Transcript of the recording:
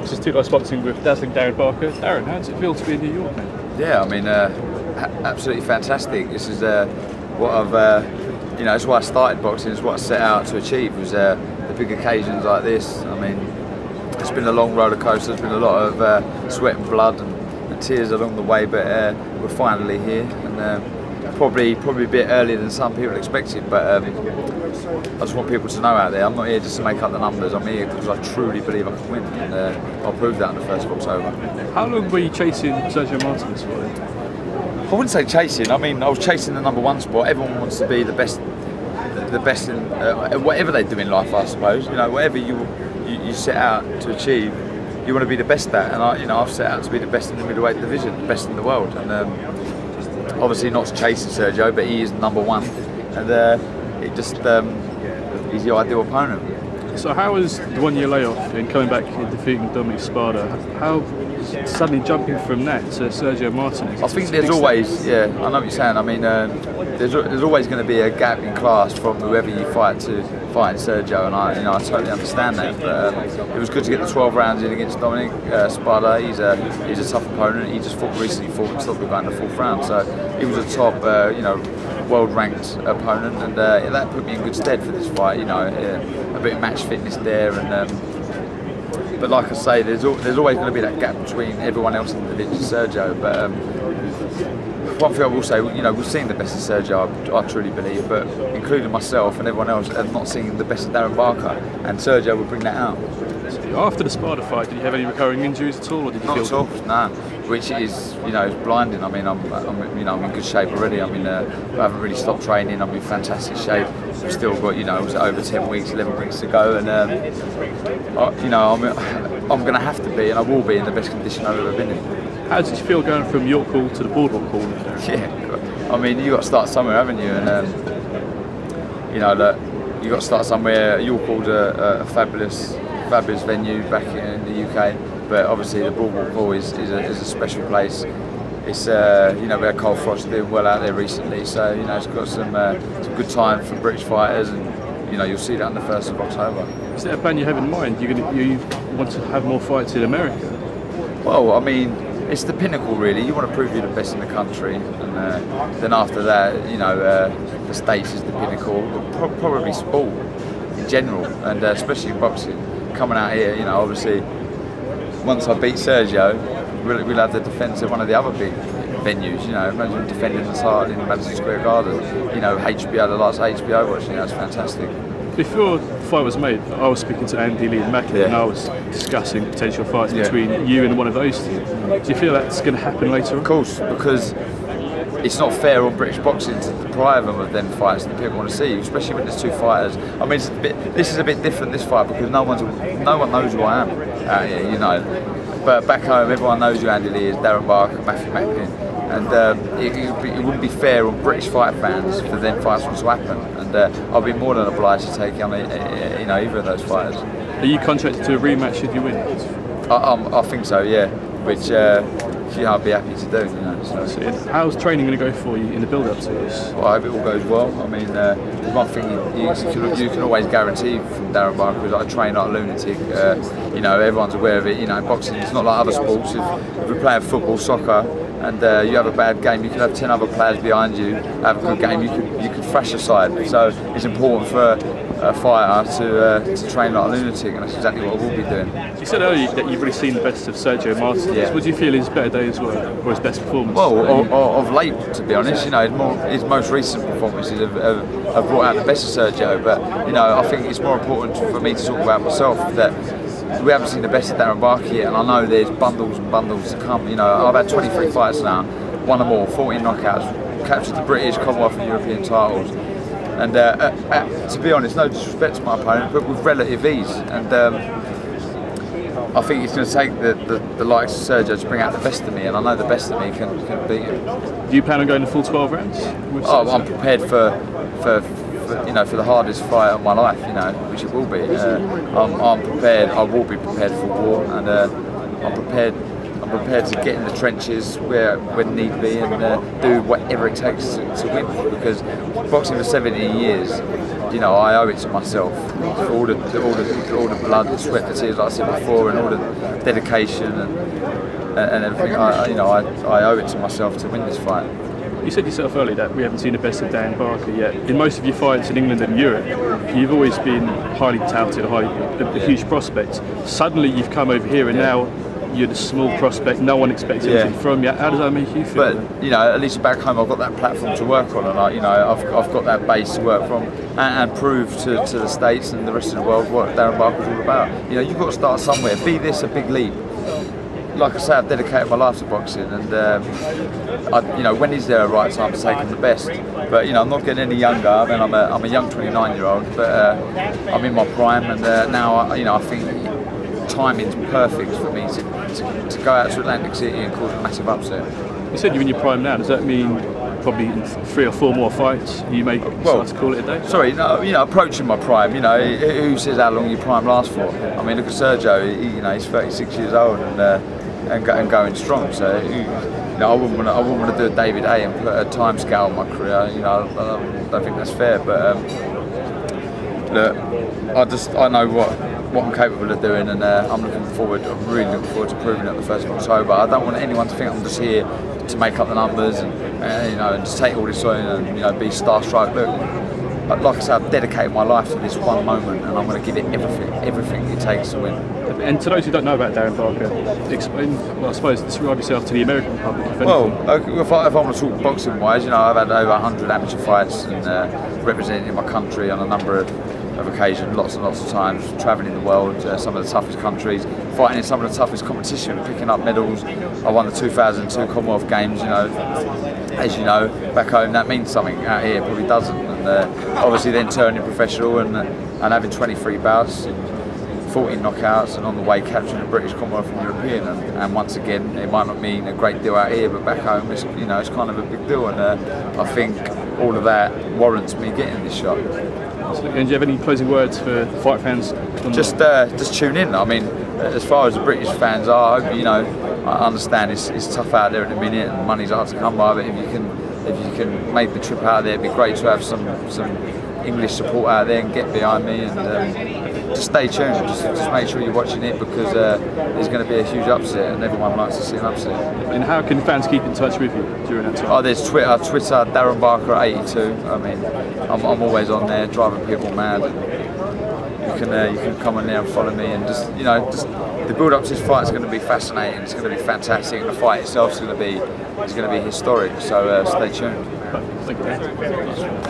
This is Two Lives Boxing with dazzling Darren Barker. Darren, how does it feel to be in New York now? Yeah, I mean, absolutely fantastic. This is what I've, it's why I started boxing. It's what I set out to achieve. Was the big occasions like this. I mean, it's been a long roller coaster. There's been a lot of sweat and blood and tears along the way, but we're finally here, and probably a bit earlier than some people expected. But I just want people to know out there, I'm not here just to make up the numbers. I'm here because I truly believe I can win, and I'll prove that on the 1st of October. How long were you chasing Sergio Martinez for? I wouldn't say chasing. I mean, I was chasing the #1 spot. Everyone wants to be the best in whatever they do in life, I suppose. Whatever you set out to achieve, you want to be the best at. And I've set out to be the best in the middleweight division, the best in the world. And obviously not chasing Sergio, but he is #1, and he's the ideal opponent. So how was the 1 year layoff and coming back and defeating Dominic Spada? How suddenly jumping from that to Sergio Martinez? I think there's always, I know what you're saying. I mean, there's always going to be a gap in class from whoever you fight to fighting Sergio, and I totally understand that. But it was good to get the 12 rounds in against Dominic Spada. He's a tough opponent. He just recently fought and stopped going to the 4th round, so he was a top, world-ranked opponent, and that put me in good stead for this fight. A bit of match fitness there, and but like I say, there's always going to be that gap between everyone else in the division, Sergio. But one thing I will say, we've seen the best of Sergio, I truly believe, but including myself and everyone else, have not seen the best of Darren Barker, and Sergio will bring that out. After the Spada fight, did you have any recurring injuries at all, or did you feel? Not at all, no. Which is, blinding. I mean, I'm in good shape already. I mean, I haven't really stopped training. I'm in fantastic shape. I've still got, over 10 weeks, 11 weeks to go, and I'm going to have to be, and I will be in the best condition I've ever been in. How did you feel going from York Hall to the Boardwalk Hall? Yeah, I mean, you got to start somewhere, haven't you? And you got to start somewhere. York Hall's a fabulous venue back in the UK, but obviously the Boardwalk Hall is a special place. It's we had Cole Frost doing well out there recently, so it's got some good time for British fighters, and you'll see that on the 1st of October. Is there a plan you have in mind? You want to have more fights in America? Well, I mean, it's the pinnacle really. You want to prove you're the best in the country, and then after that, the States is the pinnacle. Probably sport in general, and especially in boxing. Coming out here, obviously, once I beat Sergio, we'll have the defence of one of the other big venues. Imagine defending the title in Madison Square Garden. HBO, the last HBO watching, that's fantastic. Before the fight was made, I was speaking to Andy Lee and Macklin, and I was discussing potential fights between you and one of those two. Do you feel that's going to happen later on? Of course, because it's not fair on British boxing to deprive them of them fights that people want to see, especially when there's two fighters. I mean, this is a bit different, this fight, because no one knows who I am out here, But back home, everyone knows who Andy Lee is, Darren Barker, Matthew Macklin, and it wouldn't be fair on British fight fans for them fights to happen. And I'll be more than obliged to take on either of those fighters. Are you contracted to a rematch should you win? I think so, yeah. Which I'd be happy to do. So how's training going to go for you in the build-up to this? Well, I hope it all goes well. I mean, one thing you can always guarantee from Darren Barker is I train like a lunatic. Everyone's aware of it. Boxing is not like other sports. If we're playing football, soccer, and you have a bad game, you can have 10 other players behind you. Have a good game, you could thrash aside. So it's important for a fighter to train like a lunatic, and that's exactly what I will be doing. You said earlier that you've really seen the best of Sergio Martinez. Yeah. Would you feel his better days were, or his best performance? Well, of late, to be honest, his most recent performances have brought out the best of Sergio. But I think it's more important for me to talk about myself that we haven't seen the best of Darren Barker yet, and I know there's bundles and bundles to come. I've had 23 fights now, won them all, 14 knockouts, captured the British, Commonwealth and European titles. And to be honest, no disrespect to my opponent, but with relative ease. And I think it's going to take the likes of Sergio to bring out the best of me, and I know the best of me can beat him. Do you plan on going the full 12 rounds? I'm prepared for the hardest fight of my life, which it will be. I'm prepared. I will be prepared for war, and I'm prepared. I'm I'm prepared to get in the trenches when need be and do whatever it takes to win. Because boxing for 17 years, you know, I owe it to myself for all the blood, the sweat, the tears, like I said before, and all the dedication and everything. I owe it to myself to win this fight. You said yourself earlier that we haven't seen the best of Darren Barker yet. In most of your fights in England and Europe, you've always been highly touted, a huge prospect. Suddenly you've come over here and now you're the small prospect, no one expects anything from you. How does that make you feel? But you know, at least back home I've got that platform to work on, and I've got that base to work from and prove to the States and the rest of the world what Darren Barker's all about. You know, you've got to start somewhere. Be this a big leap. Like I say, I've dedicated my life to boxing, and you know, when is there a right time to take on the best? But you know, I'm not getting any younger. I mean, I'm a young 29-year-old, but I'm in my prime, and now I think timing's perfect for me to go out to Atlantic City and cause a massive upset. You said you're in your prime now. Does that mean probably in 3 or 4 more fights you may start to call it a day? Sorry, no, you know, approaching my prime. You know, who says how long your prime lasts for? I mean, look at Sergio. He's 36 years old and going strong. So, I wouldn't want to do a David A and put a time scale on my career. You know, I don't think that's fair. But look, I know what I'm capable of doing, and I'm really looking forward to proving it the 1st of October. I don't want anyone to think I'm just here to make up the numbers and just take all this on and be starstruck. Look, like I said, I've dedicated my life to this one moment, and I'm going to give it everything it takes to win. And to those who don't know about Darren Barker, explain, well, I suppose, describe yourself to the American public. If I want to talk boxing wise, I've had over 100 amateur fights and represented my country on a number of occasions, lots and lots of times, travelling the world, some of the toughest countries, fighting in some of the toughest competition, picking up medals. I won the 2002 Commonwealth Games. As you know, back home that means something. Out here it probably doesn't. And obviously then turning professional and having 23 bouts, 14 knockouts, and on the way capturing a British, Commonwealth and European. And once again, it might not mean a great deal out here, but back home it's it's kind of a big deal. And I think all of that warrants me getting this shot. And do you have any closing words for fight fans? Just tune in. I mean, as far as the British fans are, I understand it's tough out there at the minute and money's hard to come by. But if you can make the trip out there, it'd be great to have some English support out there and get behind me. And just stay tuned. Just make sure you're watching it, because there's going to be a huge upset, and everyone likes to see an upset. And how can fans keep in touch with you during that time? There's Twitter, Darren Barker 82. I mean, I'm always on there, driving people mad. You can come on there and follow me, and just the build up to this fight is going to be fascinating. It's going to be fantastic, and the fight itself is going to be historic. So stay tuned. Thank you.